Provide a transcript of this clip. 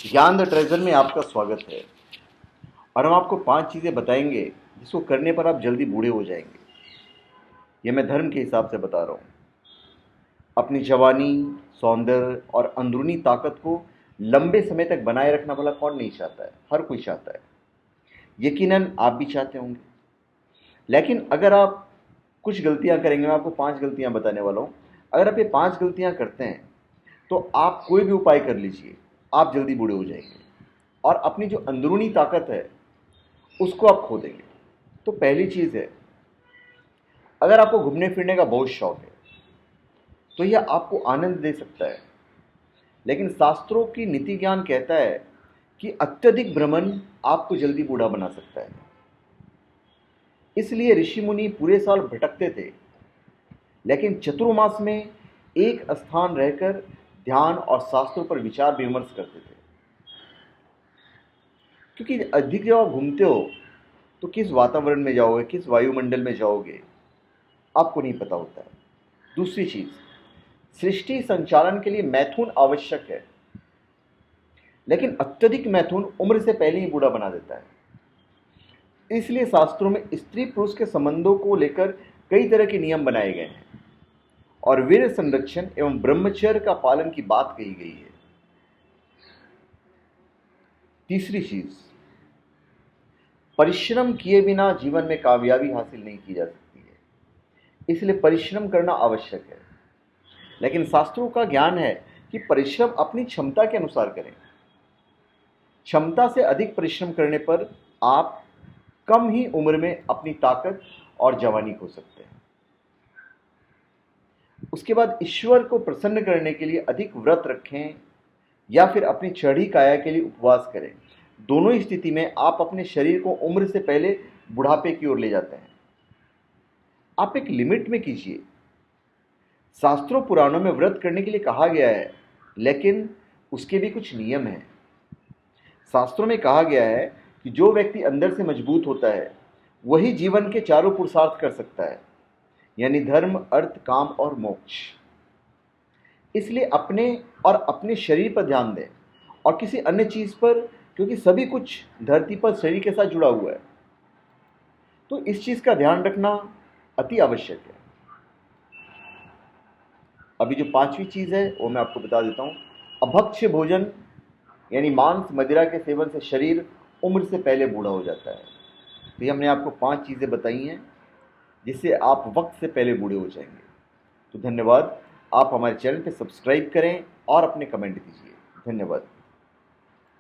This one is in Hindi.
ज्ञान द ट्रेजर में आपका स्वागत है। और हम आपको 5 चीज़ें बताएंगे जिसको करने पर आप जल्दी बूढ़े हो जाएंगे। ये मैं धर्म के हिसाब से बता रहा हूँ। अपनी जवानी, सौंदर्य और अंदरूनी ताकत को लंबे समय तक बनाए रखना भला कौन नहीं चाहता है? हर कोई चाहता है। यकीनन आप भी चाहते होंगे। लेकिन अगर आप कुछ गलतियां करेंगे, मैं आपको 5 गलतियां बताने वाला हूँ। अगर आप ये 5 गलतियां करते हैं तो आप कोई भी उपाय कर लीजिए, आप जल्दी बूढ़े हो जाएंगे और अपनी जो अंदरूनी ताकत है उसको आप खो देंगे। तो पहली चीज़ है, अगर आपको घूमने फिरने का बहुत शौक है तो यह आपको आनंद दे सकता है, लेकिन शास्त्रों की नीति ज्ञान कहता है कि अत्यधिक भ्रमण आपको जल्दी बूढ़ा बना सकता है। इसलिए ऋषि मुनि पूरे साल भटकते थे, लेकिन चतुर्मास में एक स्थान रहकर ध्यान और शास्त्रों पर विचार विमर्श करते थे। क्योंकि अधिक जब आप घूमते हो तो किस वातावरण में जाओगे, किस वायुमंडल में जाओगे, आपको नहीं पता होता है। दूसरी चीज, सृष्टि संचालन के लिए मैथुन आवश्यक है, लेकिन अत्यधिक मैथुन उम्र से पहले ही बूढ़ा बना देता है। इसलिए शास्त्रों में स्त्री पुरुष के संबंधों को लेकर कई तरह के नियम बनाए गए हैं और वीर संरक्षण एवं ब्रह्मचर्य का पालन की बात कही गई है। तीसरी चीज, परिश्रम किए बिना जीवन में कामयाबी हासिल नहीं की जा सकती है, इसलिए परिश्रम करना आवश्यक है। लेकिन शास्त्रों का ज्ञान है कि परिश्रम अपनी क्षमता के अनुसार करें। क्षमता से अधिक परिश्रम करने पर आप कम ही उम्र में अपनी ताकत और जवानी खो सकते हैं। उसके बाद ईश्वर को प्रसन्न करने के लिए अधिक व्रत रखें या फिर अपनी चढ़ी काया के लिए उपवास करें। दोनों ही स्थिति में आप अपने शरीर को उम्र से पहले बुढ़ापे की ओर ले जाते हैं। आप एक लिमिट में कीजिए। शास्त्रों पुराणों में व्रत करने के लिए कहा गया है, लेकिन उसके भी कुछ नियम हैं। शास्त्रों में कहा गया है कि जो व्यक्ति अंदर से मजबूत होता है वही जीवन के चारों पुरुषार्थ कर सकता है, यानी धर्म, अर्थ, काम और मोक्ष। इसलिए अपने शरीर पर ध्यान दें और किसी अन्य चीज पर, क्योंकि सभी कुछ धरती पर शरीर के साथ जुड़ा हुआ है। तो इस चीज का ध्यान रखना अति आवश्यक है। अभी जो 5वीं चीज है वो मैं आपको बता देता हूं। अभक्ष्य भोजन यानी मांस मदिरा के सेवन से शरीर उम्र से पहले बूढ़ा हो जाता है। तो ये हमने आपको 5 चीजें बताई हैं जिससे आप वक्त से पहले बूढ़े हो जाएंगे। तो धन्यवाद। आप हमारे चैनल पे सब्सक्राइब करें और अपने कमेंट दीजिए। धन्यवाद।